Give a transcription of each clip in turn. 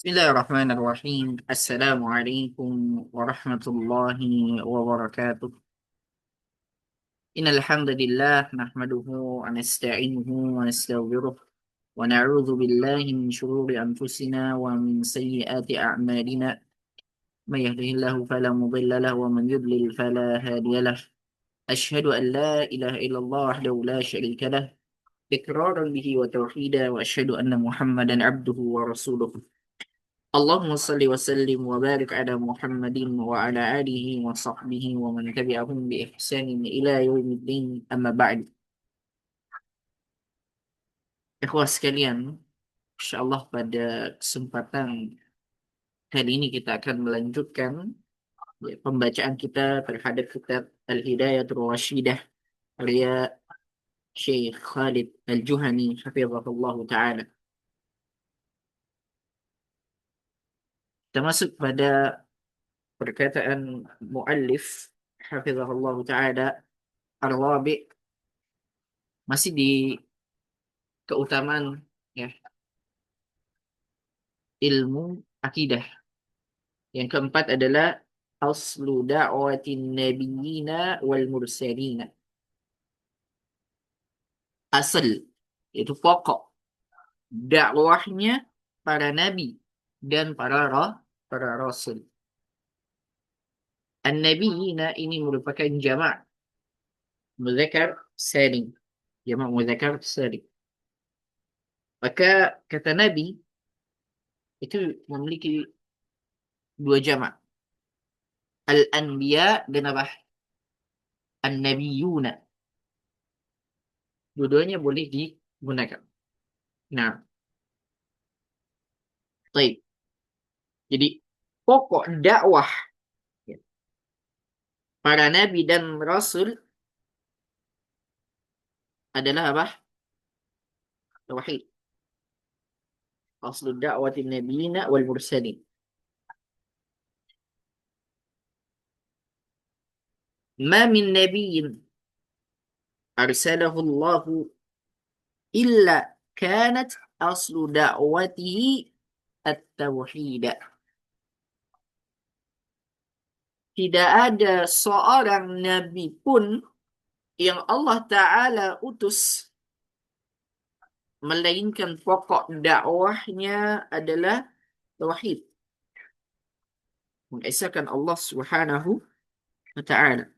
Bismillahirrahmanirrahim. Assalamualaikum warahmatullahi wabarakatuh. Innal hamdalillah nahmaduhu wa nasta'inuhu wa nastaghfiruh wa na'udzu billahi min shururi anfusina wa min sayyiati a'malina. May yahdihillahu fala mudilla lahu wa man yudlil fala hadiya lahu. Asyhadu an la ilaha illallah wahdahu la syarika lah. Iqraran bihi wa tauhida wa asyhadu anna Muhammadan abduhu wa rasuluh. Allahumma salli wa sallim wa barik ala Muhammadin wa ala alihi wa sahbihi wa man tabi'ahum bi ihsanin ila yaumiddin amma ba'd. Ikhwah sekalian, insyaallah pada kesempatan kali ini kita akan melanjutkan pembacaan kita terhadap kitab Al-Hidayatul Rasyidah karya Syekh Khalid Al-Juhani hafizahullah taala. Kita masuk pada perkataan muallif hafizahullah taala ar-rabi', masih di keutamaan ya ilmu akidah. Yang keempat adalah aslu da'watin nabiyina wal mursalina. Asal, itu pokok dakwahnya para nabi dan para rasul. An-nabiyina ini merupakan jamak muzakkar salim. Jamak muzakkar salim. Maka kata nabi itu memiliki dua jamak. Al-anbiya dan apa? An-nabiyuna. Dua-duanya boleh digunakan. Nah, baik. Jadi pokok dakwah ya, para nabi dan rasul adalah apa? Tauhid. Aslu da'watin nabiyina wal mursalin. Ma min nabiyyin arsalahu Allah illa kanat aslu da'watihi at-tauhid. Tidak ada seorang nabi pun yang Allah Ta'ala utus melainkan pokok dakwahnya adalah tauhid, mengesahkan Allah Subhanahu wa Ta'ala.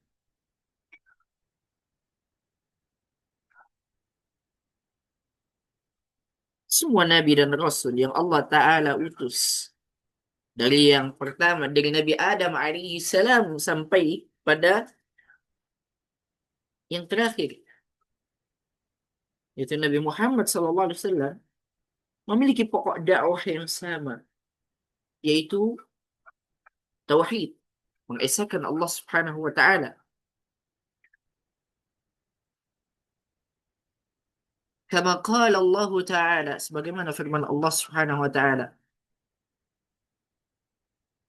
Semua nabi dan rasul yang Allah Ta'ala utus, dari yang pertama, dari Nabi Adam alaihi salam sampai pada yang terakhir, yaitu Nabi Muhammad sallallahu alaihi wasallam, memiliki pokok dakwah yang sama, yaitu tauhid, mengesahkan Allah Subhanahu wa Ta'ala. Kama qala Allah Ta'ala, sebagaimana firman Allah Subhanahu wa Ta'ala,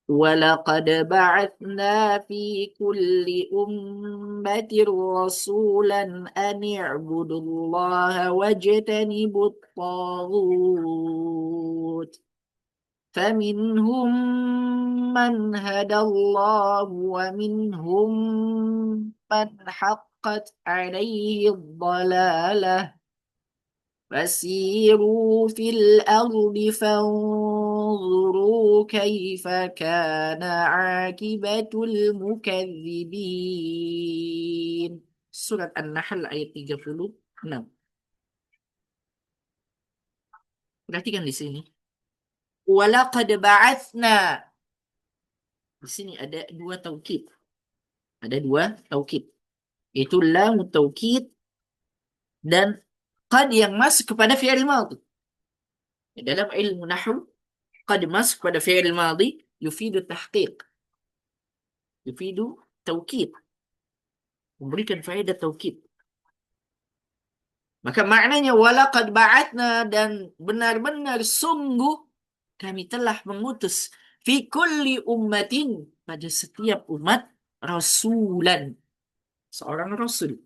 وَلَقَدْ بَعَثْنَا فِي كُلِّ أُمَّةٍ رَسُولًا أَنِ اعْبُدُوا اللَّهَ وَاجْتَنِبُوا الطَّاغُوتَ فَمِنْهُمْ مَنْ هَدَى اللَّهُ وَمِنْهُمْ مَنْ حَقَّتْ عَلَيْهِ الضَّلَالَةُ فسيروا في الأرض فانظروا كيف كان عاقبة المكذبين. Surat An-Nahl ayat 36. Perhatikan di sini. Walaqad ba'atsna. Di sini ada dua taukid. Ada dua taukid. Itu lam taukid dan qad yang masuk kepada fi'il madhi. Dalam ilmu nahwu, qad masuk pada fi'il madhi yufidu tahqiq, yufidu taukid, memberikan faedah taukid. Maka maknanya walaqad ba'atna, dan benar-benar sungguh kami telah mengutus fi kulli ummatin, pada setiap umat, rasulan, seorang rasul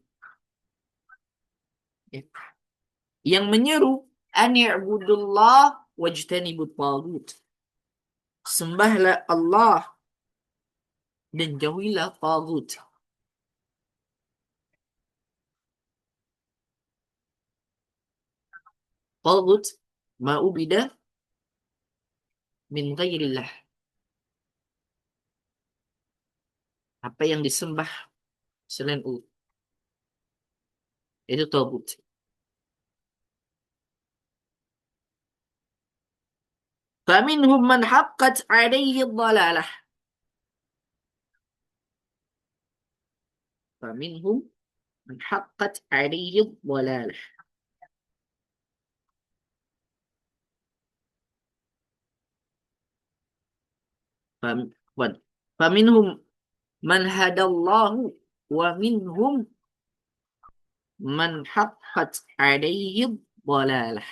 ya, yang menyeru an i'budullah wajtanibut tagut, Sembahlah Allah dan jauhilah tagut. Tagut ma'ubida min ghairillah. Apa yang disembah selain Allah. Itu tagut. Faminhum man haqqat alaihi dhalalah. Faminhum man haqqat alaihi dhalalah. Fam- wan- Faminhum man hadallahu wa minhum man haqqat alaihi dhalalah.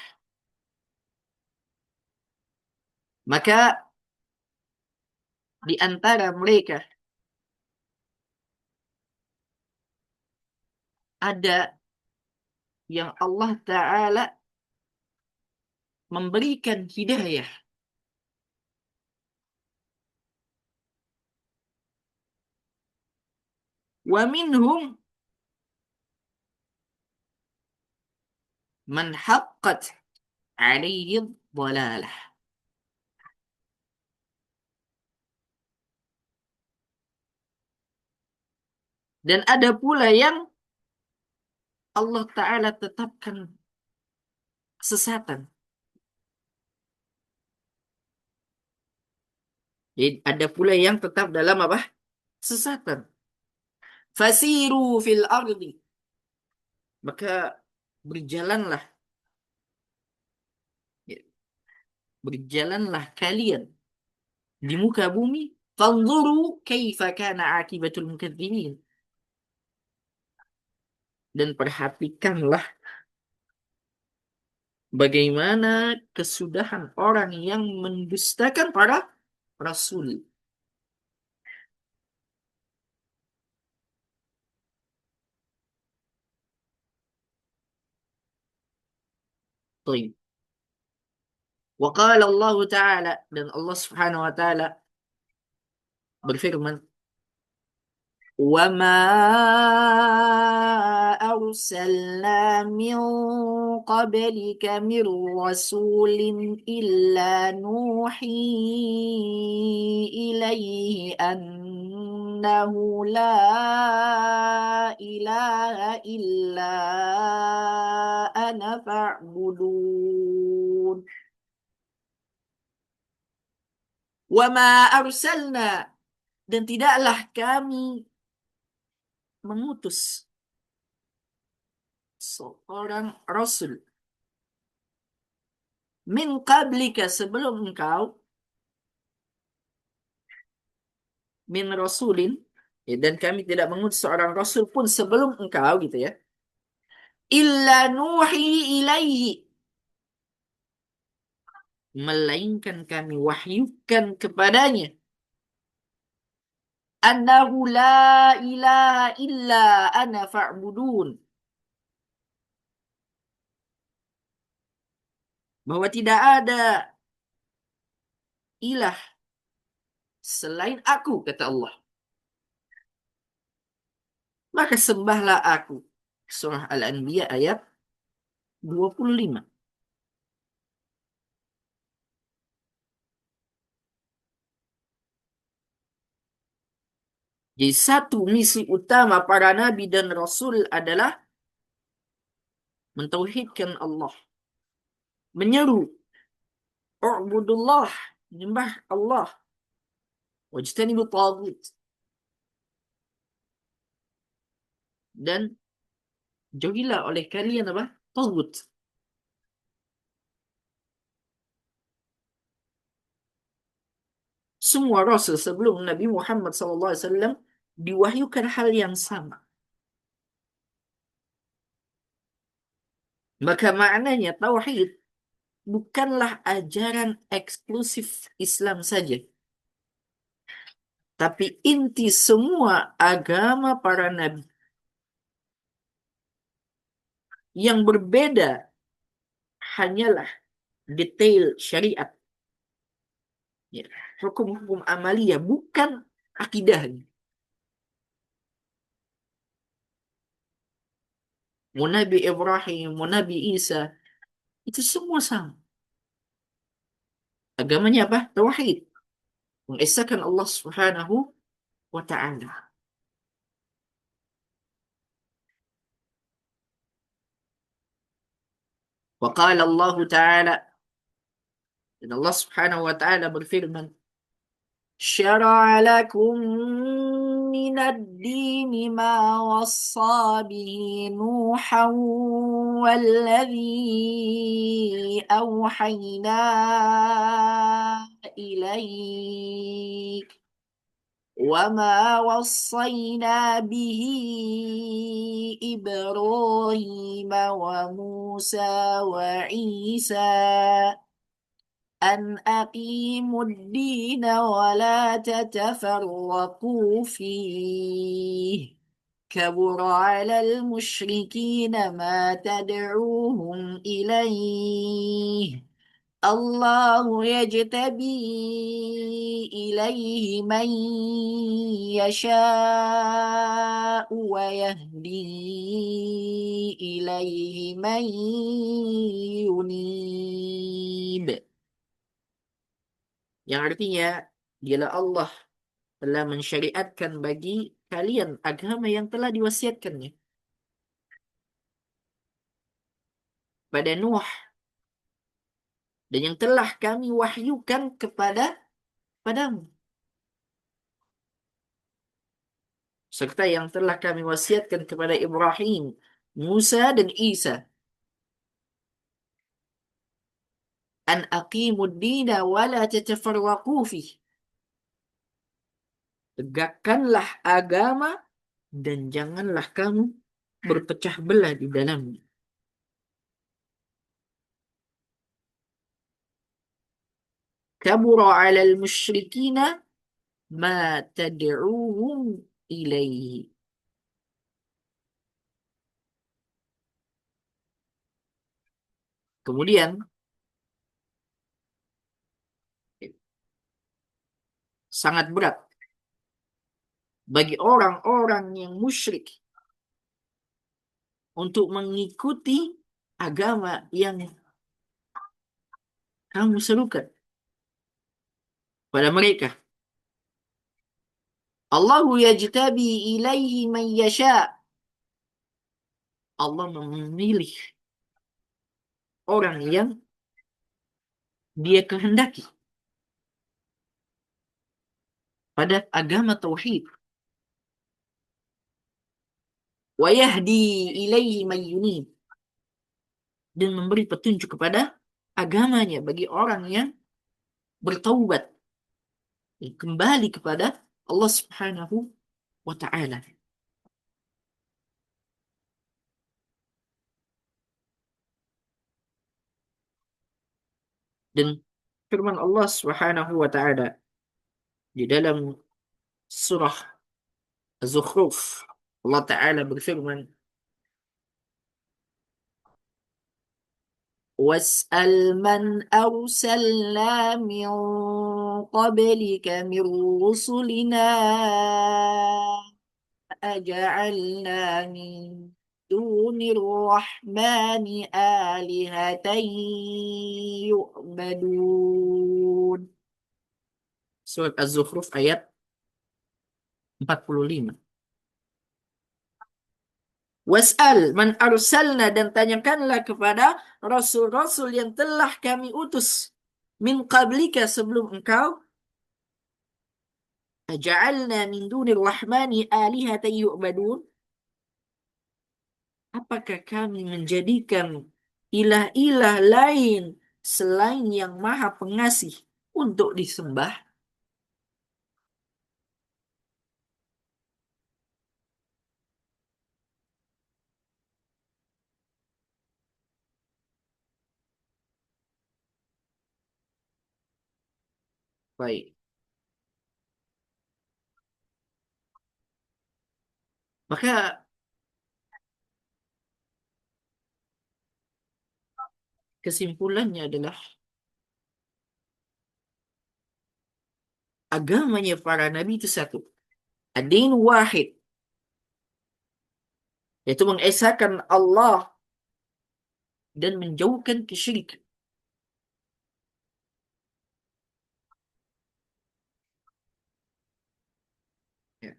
Maka di antara mereka ada yang Allah Ta'ala memberikan hidayah. Wa minhum man haqqat alaihi dhalalah. Dan ada pula yang Allah Ta'ala tetapkan kesesatan. Jadi ada pula yang tetap dalam apa? Kesesatan. Fasiru fil ardi. Maka berjalanlah. Ya, berjalanlah kalian di muka bumi. Fanzuru kaifa kana akibatul mukadzibin. Dan perhatikanlah bagaimana kesudahan orang yang mendustakan para rasul. Baik. Wa qala Allah Ta'ala, dan Allah Subhanahu wa taala berfirman, "Wa ma arsalna min qablika min rasulin illa nuhi ilaihi annahu la ilaha illa ana fa'budun." Wa ma arsalna, dan tidaklah kami mengutus seorang rasul min qablika, sebelum engkau, min rasulin, ya, dan kami tidak mengutus seorang rasul pun sebelum engkau gitu ya, illa nuhi ilaihi, melainkan kami wahyukan kepadanya, annahu la ilaha illa ana fa'budun, bahwa tidak ada ilah selain aku, kata Allah, maka sembahlah aku. Surah Al-Anbiya ayat 25. Jadi satu misi utama para nabi dan rasul adalah mentauhidkan Allah, menyeru, "U'budullah", menyembah Allah, wajtanibu taghut, dan jauhilah oleh kalian apa? Taghut. Semua rasul sebelum Nabi Muhammad SAW diwahyukan hal yang sama. Maka maknanya tauhid bukanlah ajaran eksklusif Islam saja, tapi inti semua agama para nabi. Yang berbeda hanyalah detail syariat. Ya, hukum-hukum amaliyah bukan akidahnya. Mau Nabi Ibrahim, mau Nabi Isa, itu semua sama. Agamanya apa? Tauhid. Mengesahkan Allah Subhanahu wa taala. Wa qala Allah taala, dan Allah Subhanahu wa taala berfirman, "Syara'a lakum من الدين ما وصى به نوحا والذي أوحينا إليك وما وصينا به إبراهيم وموسى وعيسى أن أقيموا الدين ولا تتفرقوا فيه كبر على المشركين ما تدعوهم إليه الله يجتبي إليه من يشاء ويهدي إليه من ينيب. Yang artinya, dialah Allah telah mensyariatkan bagi kalian agama yang telah diwasiatkannya pada Nuh dan yang telah kami wahyukan padamu, serta yang telah kami wasiatkan kepada Ibrahim, Musa dan Isa, an aqimud dina wa la tatafarraqu fih. Tegakkanlah agama dan janganlah kamu berpecah belah di dalamnya. Kabura 'alal musyrikina ma tad'uhum ilaihi. Kemudian sangat berat bagi orang-orang yang musyrik untuk mengikuti agama yang kamu serukan pada mereka. Allahu yajtabi ilaihi man yasha. Allah memilih orang yang dia kehendaki pada agama tauhid. Wa yahdi ilaihi man yunib, dan memberi petunjuk kepada agamanya bagi orang yang bertaubat, yang kembali kepada Allah Subhanahu wa taala. Dan firman Allah Subhanahu wa taala di dalam surah Az-Zukhruf, Allah taala berfirman, "Was'al man arsalna min qablika min rusulina أجعلنا من دون الرحمن آلهة يعبدون." Surat Az-Zukhruf ayat 45. Was'al man arsalna, dan tanyakanlah kepada rasul-rasul yang telah kami utus min qablika, sebelum engkau, aja'alna min dunir rahmani alihatan yu'badun, apakah kami menjadikan ilah-ilah lain selain yang Maha Pengasih untuk disembah? Baik, maka kesimpulannya adalah Agamanya para nabi itu satu. Ad-din wahid. Yaitu mengesahkan Allah dan menjauhkan kesyirikan. Ya,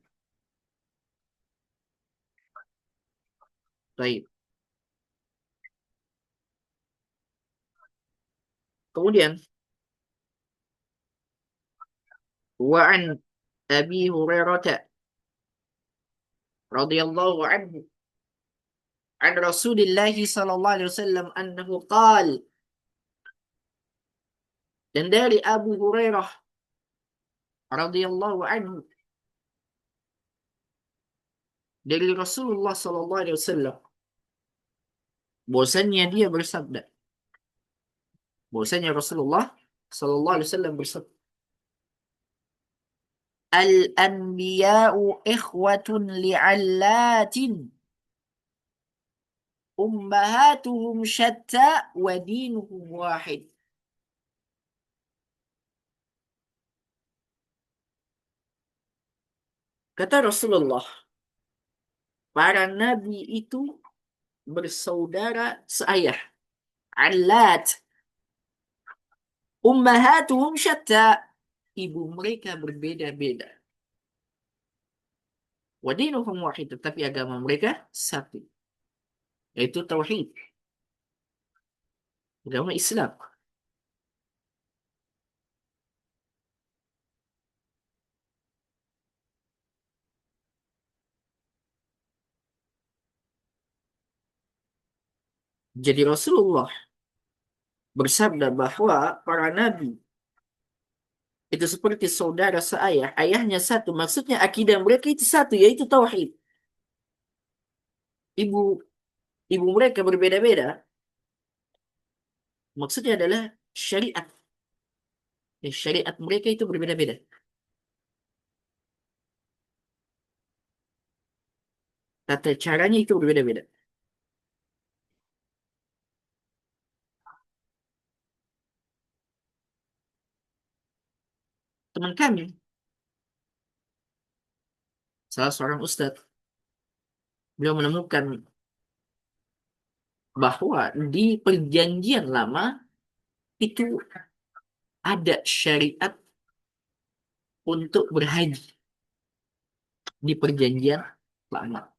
baik. Kemudian, wa'an Abi Hurairah radhiyallahu anhu an Rasulillah sallallahu alaihi wasallam annahu qala, dan dari Abu Hurairah radhiyallahu anhu dari Rasulullah sallallahu alaihi wasallam bahwasanya dia bersabda, bahwasanya Rasulullah sallallahu alaihi wasallam bersabda, al-anbiya'u ikhwatun li'allatin ummahatuhum syatta wa dinuhum wahid. Kata Rasulullah, para nabi itu bersaudara seayah. Allat. Ummahatuhum syatta. Ibu mereka berbeda-beda. Wadinuhum wahid. Tetapi agama mereka satu. Yaitu tauhid. Agama Islam. Jadi Rasulullah bersabda bahwa para nabi itu seperti saudara seayah. Ayahnya satu. Maksudnya akidah mereka itu satu. Yaitu tauhid. Ibu ibu mereka berbeda-beda. Maksudnya adalah syariat. Ya, syariat mereka itu berbeda-beda. Tata caranya itu berbeda-beda. Teman kami, salah seorang ustadz, beliau menemukan bahwa di perjanjian lama itu ada syariat untuk berhaji di perjanjian lama.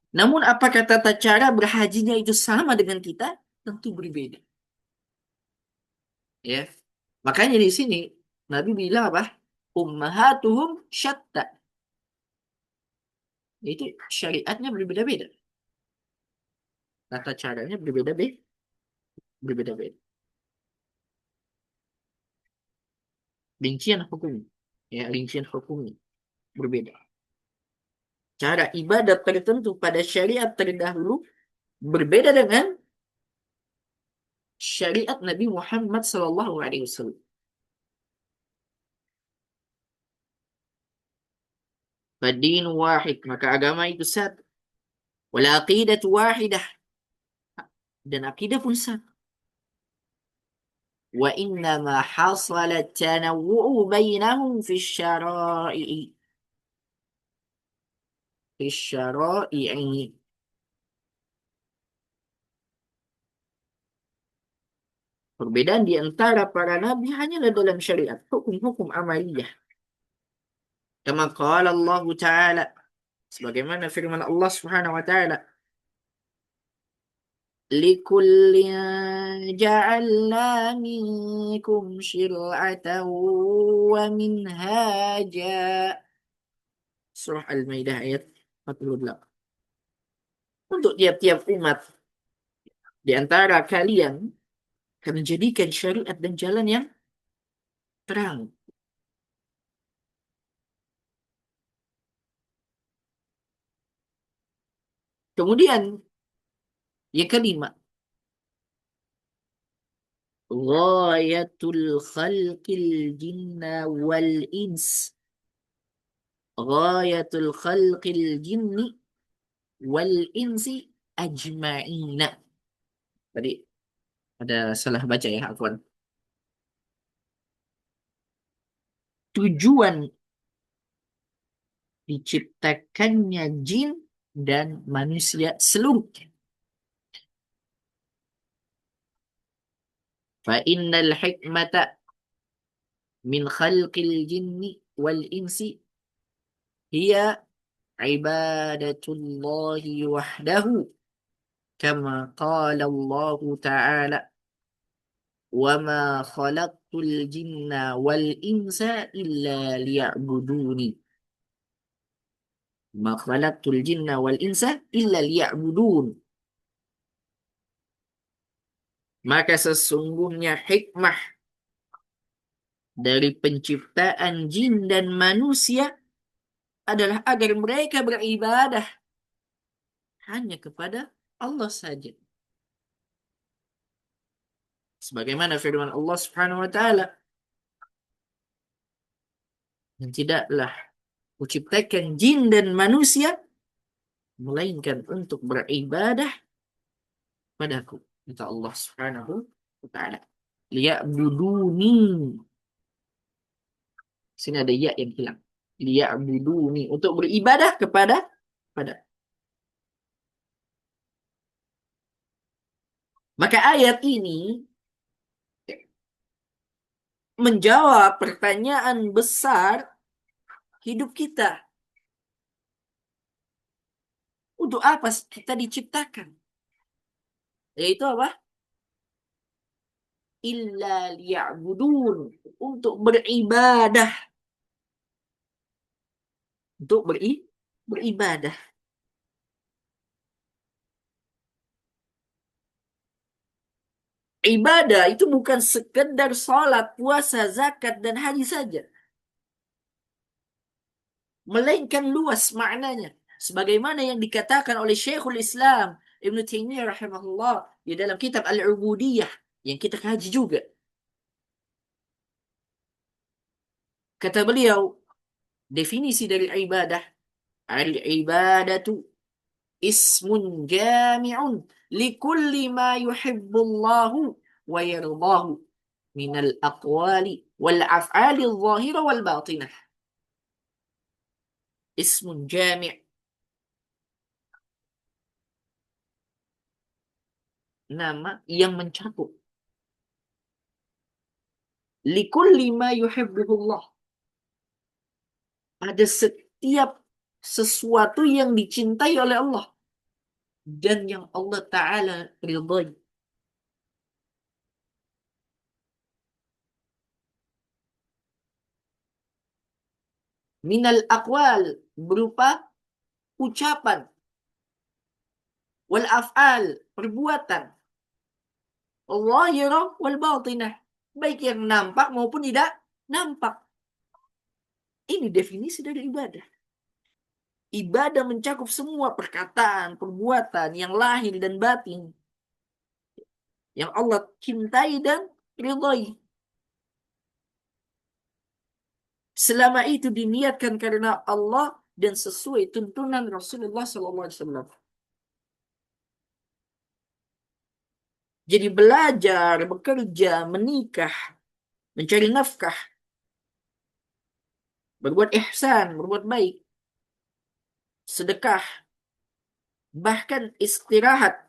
Namun apakah tata cara berhajinya itu sama dengan kita? Tentu berbeda. Ya, makanya di sini Nabi bilang apa? Ummahatuhum syatta. Itu syariatnya berbeda-beda. Tata caranya berbeda-beda. Berbeda-beda. Rincian hukum. Ya, rincian hukumnya berbeda. Cara ibadat tertentu pada syariat terdahulu berbeda dengan syariat Nabi Muhammad Sallallahu Alaihi Wasallam. Fadin wahid, maka agama itu satu. Wal aqidah wahidah, dan akidah pun satu. Wa inna ma hasala tanawu'u bainahum fi syara'i. Fi syara'i. Perbedaan di antara para nabi hanyalah dalam syariat, hukum-hukum amaliyah. Kama qala Allah Ta'ala, sebagaimana firman Allah Subhanahu wa taala, likullin ja'alna minkum syir'atan wa minhaja. Surah Al-Maidah ayat 48. Untuk tiap-tiap umat di antara kalian akan menjadikan syariat dan jalan yang terang. Kemudian yang kelima, ghayatul khalqil jinna wal ins. Ghayatul khalqil jinni wal insi ajma'ina. Tadi ada salah baca ya, Afwan. tujuan diciptakannya jin dan manusia seluruhnya. Fa innal hikmata min khalqil jinni wal insi hiya ibadatullahi wahdahu kama qala Allah ta'ala wa ma khalaqtul jinna wal insa illa liya'buduni. Ma khalaqtul jinna wal insa illa liya'budun. Maka sesungguhnya hikmah dari penciptaan jin dan manusia adalah agar mereka beribadah hanya kepada Allah saja. Sebagaimana firman Allah Subhanahu wa taala, dan tidaklah kuciptakan jin dan manusia melainkan untuk beribadah padaku, kata Allah Subhanahu wa taala. Liya'buduni. Sini ada ya yang hilang. Liya'buduni, untuk beribadah pada. Maka ayat ini menjawab pertanyaan besar hidup kita. Untuk apa kita diciptakan? Yaitu apa? Illa liya'budun, untuk beribadah. Untuk beribadah. Ibadah itu bukan sekedar sholat, puasa, zakat, dan haji saja. Melainkan luas maknanya. Sebagaimana yang dikatakan oleh Syekhul Islam Ibn Taimiyah rahimahullah di dalam kitab Al-Ubudiyah yang kita kaji juga. Kata beliau, definisi dari ibadah, al-ibadatu ismun jami'un likulli ma yuhibbullahu wa yardahu minal aqwali wal af'ali adh-dhahira wal batinah. Ismun jami', nama yang mencakup likulli ma yuhibbullah, ada setiap sesuatu yang dicintai oleh Allah dan yang Allah Ta'ala ridhai. Minal aqwal, berupa ucapan, wal af'al, perbuatan, zahirah wal batinah, baik yang nampak maupun tidak nampak. Ini definisi dari ibadah. Ibadah mencakup semua perkataan, perbuatan yang lahir dan batin yang Allah cintai dan ridhai. Selama itu diniatkan karena Allah dan sesuai tuntunan Rasulullah SAW. Jadi belajar, bekerja, menikah, mencari nafkah, berbuat ihsan, berbuat baik, sedekah, bahkan istirahat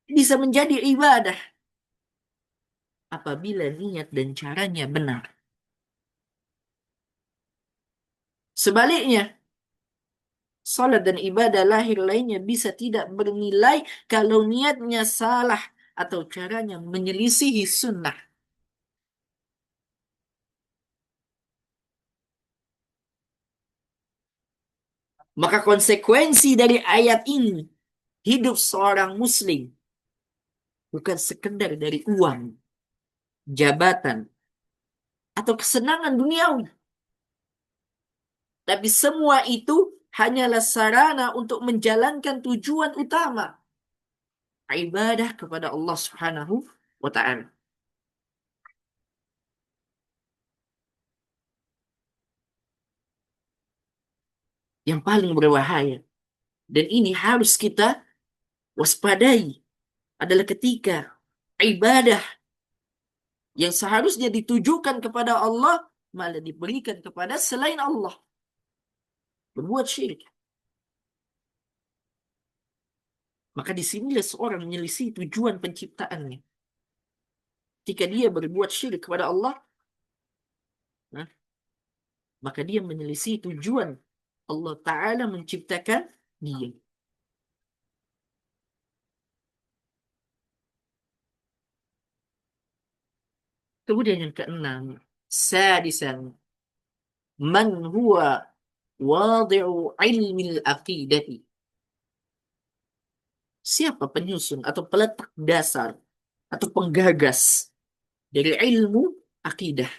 bisa menjadi ibadah apabila niat dan caranya benar. Sebaliknya, salat dan ibadah lahir lainnya bisa tidak bernilai kalau niatnya salah atau caranya menyelisihi sunnah. Maka konsekuensi dari ayat ini, hidup seorang muslim bukan sekedar dari uang, jabatan, atau kesenangan duniawi. Tapi semua itu hanyalah sarana untuk menjalankan tujuan utama, ibadah kepada Allah Subhanahu wa ta'ala. Yang paling berbahaya, dan ini harus kita waspadai, adalah ketika ibadah yang seharusnya ditujukan kepada Allah malah diberikan kepada selain Allah. Berbuat syirik. Maka di sinilah seorang menyelisih tujuan penciptaannya. Jika dia berbuat syirik kepada Allah, nah, maka dia menyelisih tujuan Allah Ta'ala menciptakan dia. Kemudian yang keenam, sadisan, man huwa wadi'u ilmi al-aqidati. Siapa penyusun atau peletak dasar atau penggagas dari ilmu akidah?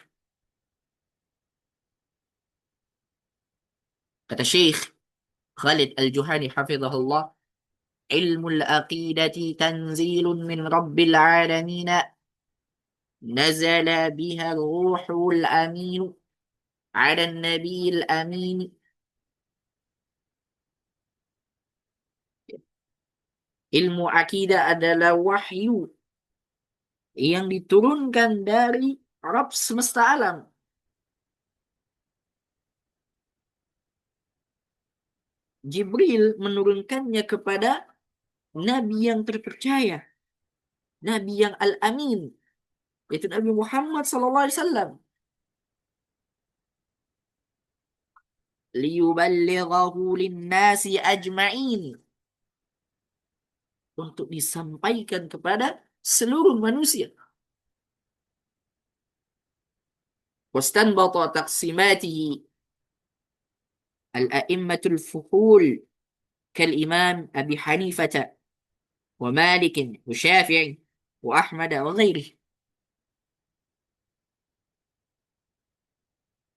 Kata Syekh Khalid Al-Juhani hafizahullah, ilmu al-aqidati tanzilun min rabbil alamin nazala biha ruhul amin ala nabiil amin. Ilmu akidah adalah wahyu yang diturunkan dari Rabb semesta alam. Jibril menurunkannya kepada Nabi yang terpercaya, Nabi yang Al-Amin, yaitu Nabi Muhammad SAW. Liyuballighahu linnasi ajma'in. Untuk disampaikan kepada seluruh manusia. Wastanbata taqsimatihi al-a'immatul fuhul kal-imam Abi Hanifah wa Malik wa Syafi'i wa Ahmad wa ghairihi.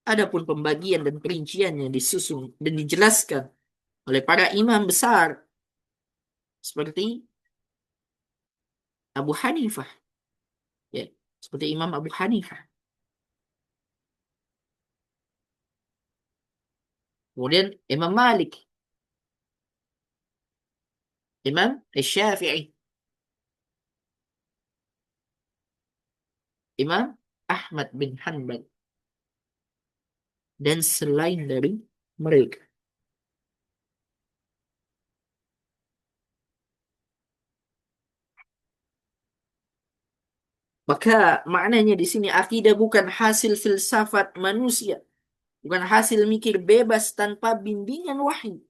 Adapun pembagian dan perinciannya disusun dan dijelaskan oleh para imam besar seperti Abu Hanifah, ya, seperti Imam Abu Hanifah. Kemudian Imam Malik, Imam Syafi'i, Imam Ahmad bin Hanbal, dan selain dari mereka. Maka maknanya di sini akidah bukan hasil filsafat manusia, bukan hasil mikir bebas tanpa bimbingan wahyu,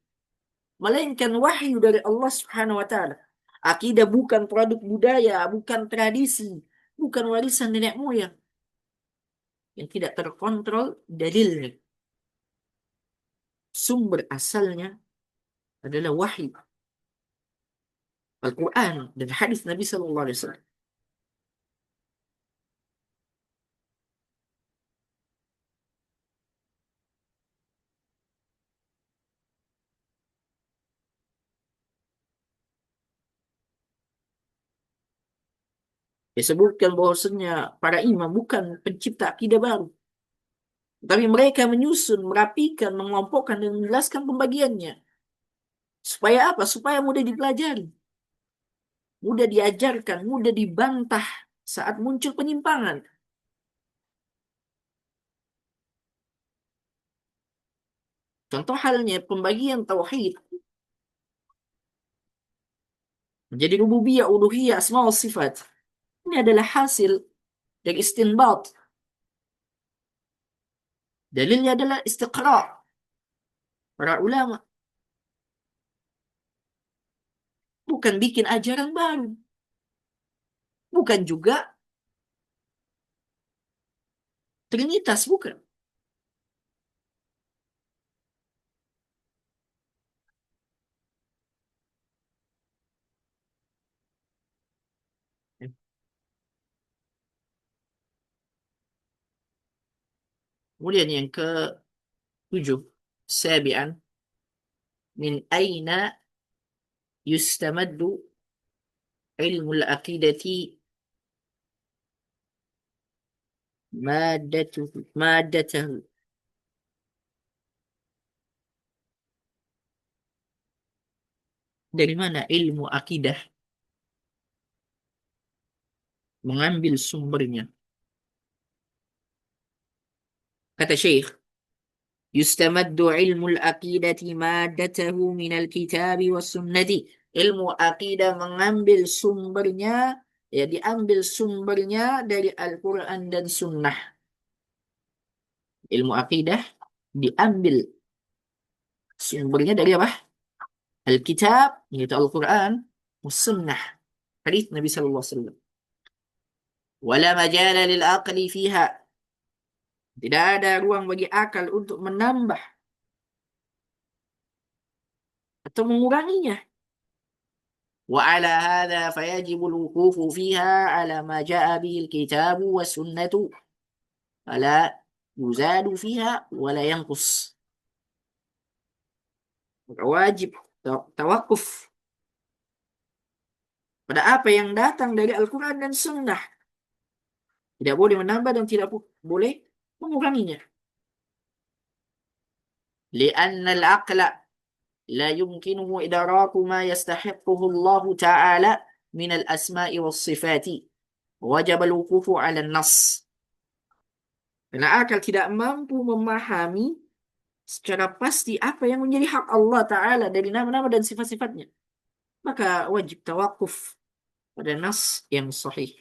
melainkan wahyu dari Allah Subhanahu wa taala. Akidah bukan produk budaya, bukan tradisi, bukan warisan nenek moyang yang tidak terkontrol dalilnya. Sumber asalnya adalah wahyu, Al-Quran dan hadis Nabi Sallallahu Alaihi Wasallam. Disebutkan bahwasanya para imam bukan pencipta akidah baru, tapi mereka menyusun, merapikan, mengelompokkan dan menjelaskan pembagiannya. Supaya apa? Supaya mudah dipelajari, mudah diajarkan, mudah dibantah saat muncul penyimpangan. Contoh halnya pembagian tauhid menjadi rububiyah, uluhiyah, asma wa sifat. Ini adalah hasil dari istinbat. Dalilnya adalah istiqra para ulama. Bukan bikin ajaran baru. Bukan juga trinitas, bukan. Kemudian yang ke-7, sabian, min aina yustamaddu ilmu al-aqidati maddatahu. Dari mana ilmu akidah mengambil sumbernya? Kata Syekh, yustamaddu ilmul aqidati maddatahu minal kitabi was sunnati. Ilmu akidah mengambil sumbernya, ya diambil sumbernya dari Al-Quran dan Sunnah. Ilmu akidah diambil sumbernya dari apa? Alkitab, yaitu Al-Quran, Sunnah, hadis Nabi Sallallahu Alaihi Wasallam. Wala majala lil aqli fiha. Tidak ada ruang bagi akal untuk menambah atau menguranginya. Wa ala hadha fayajibul wuqufu fiha ala ma ja'a bihi al-kitabu wa sunnatu. Fala yuzadu fiha wala yanqus. Wajib tawakuf pada apa yang datang dari Al-Quran dan Sunnah. Tidak boleh menambah dan tidak boleh menguranginya. Lianna al-aqla la yumkinuhu idraku ma yastahiquhu Allah Ta'ala min al-asma'i was sifati. Wajib al-wuqufu 'ala an-nass. Karena akal tidak mampu memahami secara pasti apa yang menjadi hak Allah Ta'ala dari nama-nama dan sifat-sifatnya. Maka wajib tawakuf pada nas yang sahih.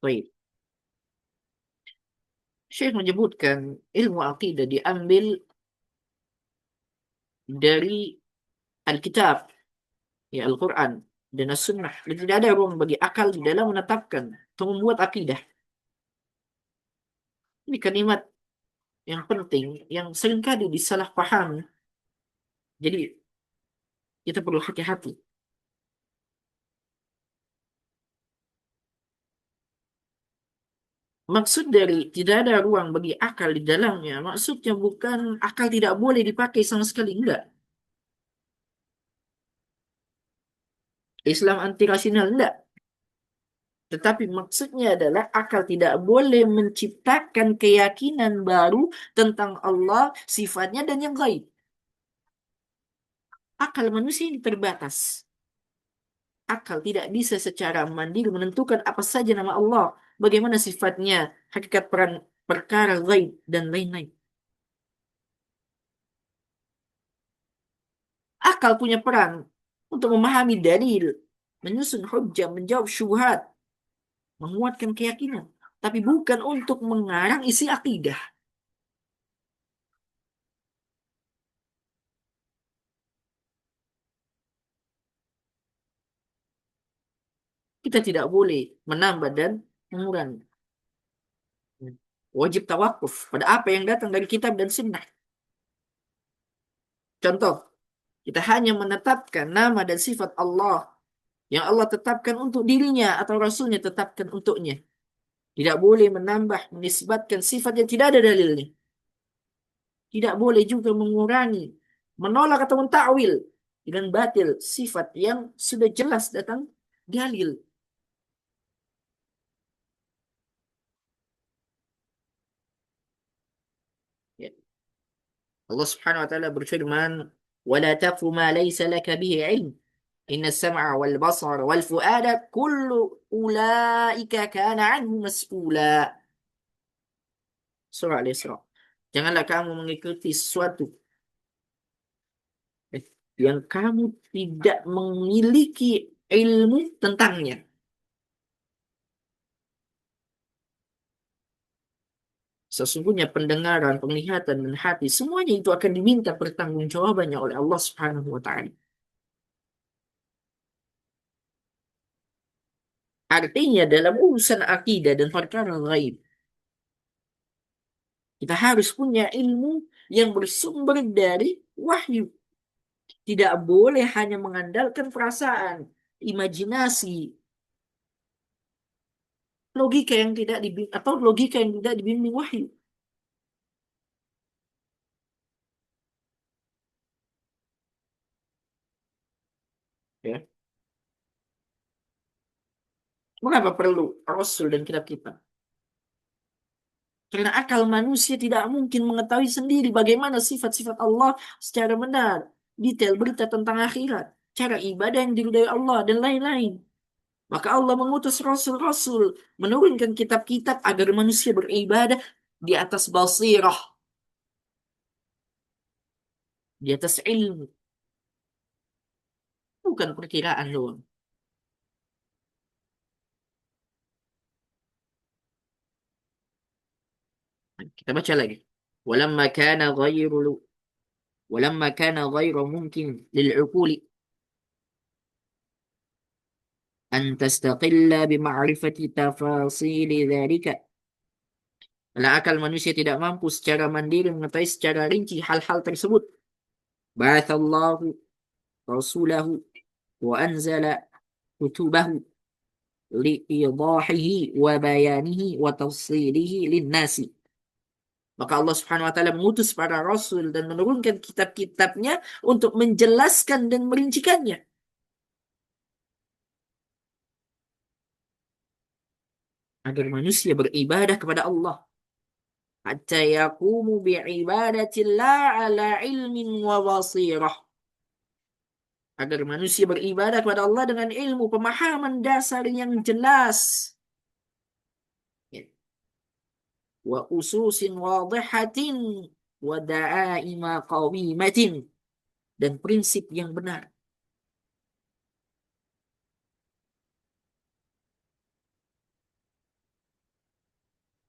Baik. Syekh menyebutkan ilmu akidah diambil dari Alkitab, ya Al-Quran, dan As-Sunnah. Dan tidak ada ruang bagi akal di dalam menetapkan atau membuat akidah. Ini kalimat yang penting, yang seringkali disalahpahami. Jadi kita perlu hati-hati. Maksud dari tidak ada ruang bagi akal di dalamnya, maksudnya bukan akal tidak boleh dipakai sama sekali, enggak. Islam anti rasional, enggak. Tetapi maksudnya adalah akal tidak boleh menciptakan keyakinan baru tentang Allah, sifatnya, dan yang gaib. Akal manusia ini terbatas. Akal tidak bisa secara mandiri menentukan apa saja nama Allah, bagaimana sifatnya, hakikat peran perkara gaib, dan lain-lain. Akal punya peran untuk memahami dalil, menyusun hujjah, menjawab syubhat, menguatkan keyakinan, tapi bukan untuk mengarang isi akidah. Kita tidak boleh menambah dan mengurangi. Wajib tawakuf pada apa yang datang dari kitab dan sunnah. Contoh, kita hanya menetapkan nama dan sifat Allah yang Allah tetapkan untuk dirinya atau Rasulnya tetapkan untuknya. Tidak boleh menambah, menisbatkan sifat yang tidak ada dalilnya. Tidak boleh juga mengurangi, menolak atau mentakwil dengan batil sifat yang sudah jelas datang dalil. Ya. Allah Subhanahu wa taala berfirman, "Wala taqfu ma laysa laka bihi ilm. Inna as-sam'a wal basara wal fu'ada kullu ulaika kana anhu mas'ula." Surah Al-Isra. Janganlah kamu mengikuti sesuatu yang kamu tidak memiliki ilmu tentangnya. Sesungguhnya pendengaran, penglihatan, dan hati, semuanya itu akan diminta pertanggungjawabannya oleh Allah Subhanahu wa Ta'ala. Artinya dalam urusan akidah dan perkara gaib, kita harus punya ilmu yang bersumber dari wahyu. Tidak boleh hanya mengandalkan perasaan, imajinasi, logika yang tidak dibimbing atau logika yang tidak dibimbing wahyu. Ya. Mengapa perlu Rasul dan kitab kita? Karena akal manusia tidak mungkin mengetahui sendiri bagaimana sifat-sifat Allah secara benar. detail berita tentang akhirat, cara ibadah yang diridhai Allah, dan lain-lain. Maka Allah mengutus rasul-rasul, menurunkan kitab-kitab agar manusia beribadah di atas basirah, di atas ilmu, bukan perkiraan doang. Kita baca lagi. ولما كان غير ولما كان غير ممكن للعقول أن تستقل بمعرفة تفاصيل ذلك. Karena akal manusia tidak mampu secara mandiri mengetahui secara rinci hal-hal tersebut. Ba'athallahu rasulahu wa anzala kutubahu liidahihi wa bayanihi wa tafsilihi linnasi. Maka Allah Subhanahu wa taala mengutus para rasul dan menurunkan kitab-kitabnya untuk menjelaskan dan merincikannya agar manusia beribadah kepada Allah hatta yaqumu bi'ibadatillah ala ilmin wa basirah, agar manusia beribadah kepada Allah dengan ilmu pemahaman dasar yang jelas, ya, wa ususin wadihatin wa da'aima qawimatin, dan prinsip yang benar.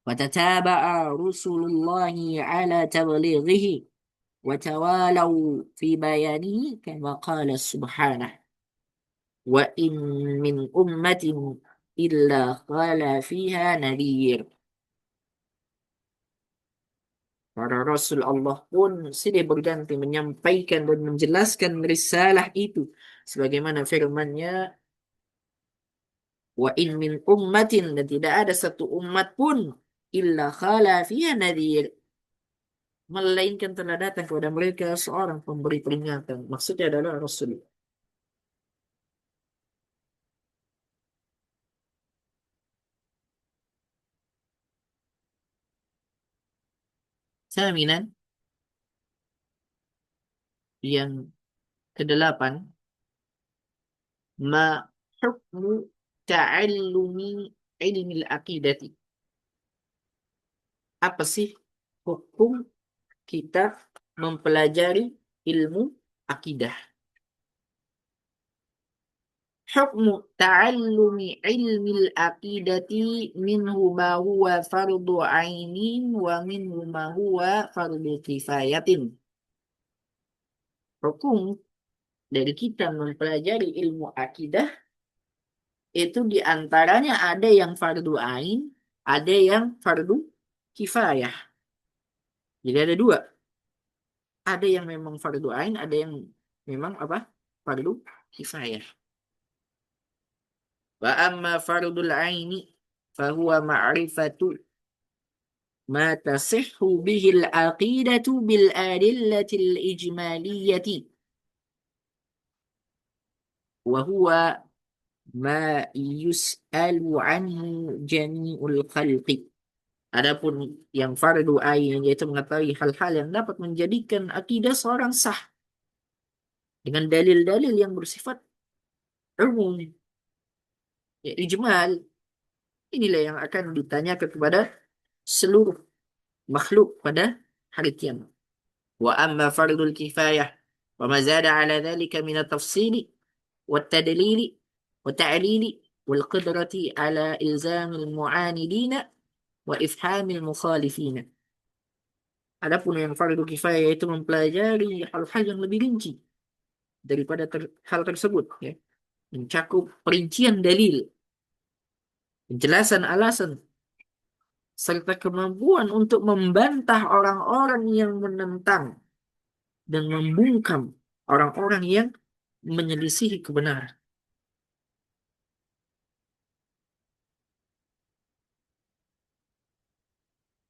وتتابع رسل الله على تبليغه وتوالوا في بيانه كما قال سبحانه وإن من أمة إلا خلا فيها نذير. Para Rasul Allah pun silih berganti menyampaikan dan menjelaskan risalah itu. Sebagaimana firman-Nya, wa in min ummatin, dan tidak ada satu umat pun illa khala fiha nadhir, melainkan telah datang kepada mereka seorang pemberi peringatan. Maksudnya adalah Rasul. Saminan, yang kedelapan, ma hukmu ta'allumi ilmi al-aqidati. Apa sih hukum kita mempelajari ilmu akidah? Hukmu ta'allumi ilmi al-aqidati minhu ma huwa fardu ainin wa minhu ma huwa fardu kifayatin. Hukum dari kita mempelajari ilmu akidah itu diantaranya ada yang fardu ain, ada yang fardu kifayah. Jadi ada dua. Ada yang memang fardu ain, ada yang memang apa? Fardu kifayah. Wa amma fardul aini fahuwa ma'rifatu ma tasihhu bihi al-aqidatu bil adillati al-ijmaliyati wa huwa ma yus'alu anhu jami'ul khalqi. Adapun yang fardu ain yaitu mengetahui hal-hal yang dapat menjadikan akidah seorang sah dengan dalil-dalil yang bersifat umum, ya, ijmal. Inilah yang akan ditanyakan kepada seluruh makhluk pada hari kiamat. Wa amma fardul kifayah wa ma zada ala dhalika min at-tafsili wat-tadlili wa ta'lili wal qidrati ala ilzamil mu'anidina wa ifhamil mukhalifina. Adapun yang fardu kifayah yaitu mempelajari hal-hal yang lebih rinci daripada hal tersebut, ya, mencakup perincian dalil, penjelasan alasan, serta kemampuan untuk membantah orang-orang yang menentang dan membungkam orang-orang yang menyelisihi kebenaran.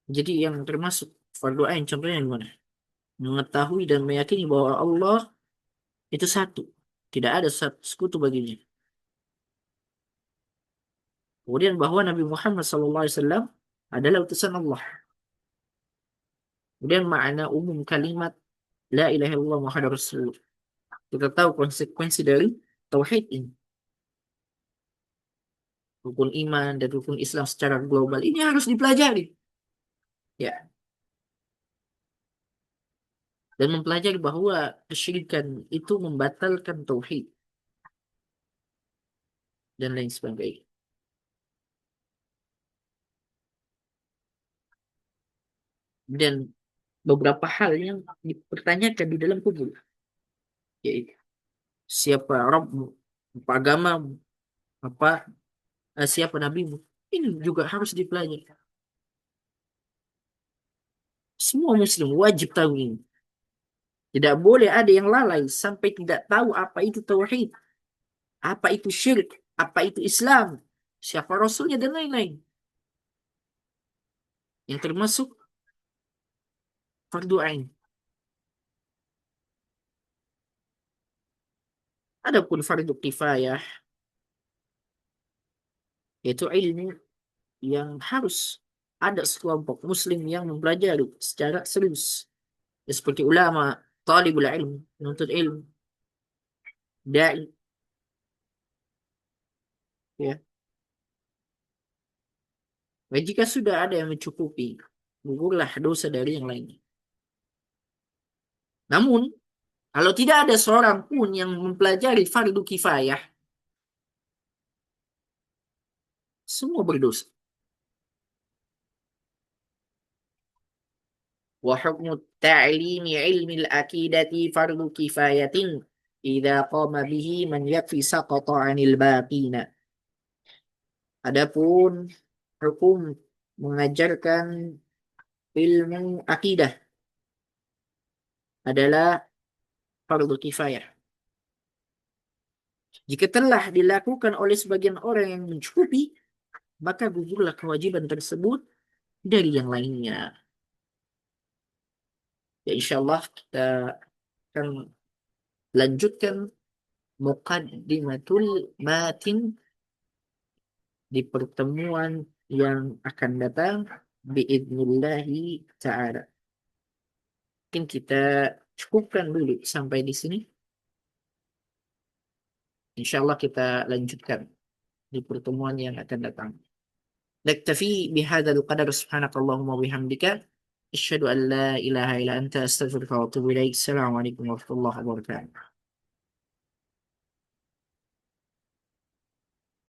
Jadi yang termasuk fardu ain contohnya gimana? Mengetahui dan meyakini bahwa Allah itu satu, tidak ada sekutu baginya. Kemudian bahwa Nabi Muhammad SAW adalah utusan Allah. Kemudian makna umum kalimat La ilaha illallah Muhammad Rasulullah. Kita tahu konsekuensi dari tauhid ini. Rukun iman dan rukun Islam secara global ini harus dipelajari. Ya, dan mempelajari bahwa kesyirikan itu membatalkan tauhid dan lain sebagainya. Dan beberapa hal yang dipertanyakan di dalam kubur, yaitu siapa Rabbmu, apa agamamu, apa siapa nabimu. Ini juga harus dipelajari. Semua muslim wajib tahu ini. Tidak boleh ada yang lalai sampai tidak tahu apa itu tauhid, apa itu syirik, apa itu Islam, siapa rasulnya dan lain-lain. Yang termasuk fardu ain. Adapun fardu kifayah yaitu ilmu yang harus ada sekelompok muslim yang mempelajari secara serius. Ya, seperti ulama, talibul ilmu, menuntut ilmu, dai, ya. Dan jika sudah ada yang mencukupi, gugurlah dosa dari yang lainnya. Namun, kalau tidak ada seorang pun yang mempelajari fardu kifayah, semua berdosa. Wa hukmu ta'limi ilmi al-akidati fardu kifayatin idza qama bihi man yakfi saqata 'anil baqina. Adapun hukum mengajarkan ilmu akidah adalah fardu kifayah. Jika telah dilakukan oleh sebagian orang yang mencukupi, maka gugurlah kewajiban tersebut dari yang lainnya. Ya insya Allah kita akan lanjutkan muqaddimatul matin di pertemuan yang akan datang biidnillahi ta'ala. Mungkin kita cukupkan dulu sampai di sini. Insya Allah kita lanjutkan di pertemuan yang akan datang. Naktafi bihadzal qadar subhanakallahumma wabihamdika asyhadu an la ilaha illa anta astaghfiruka wa atubu ilaik. Assalamualaikum warahmatullahi wabarakatuh.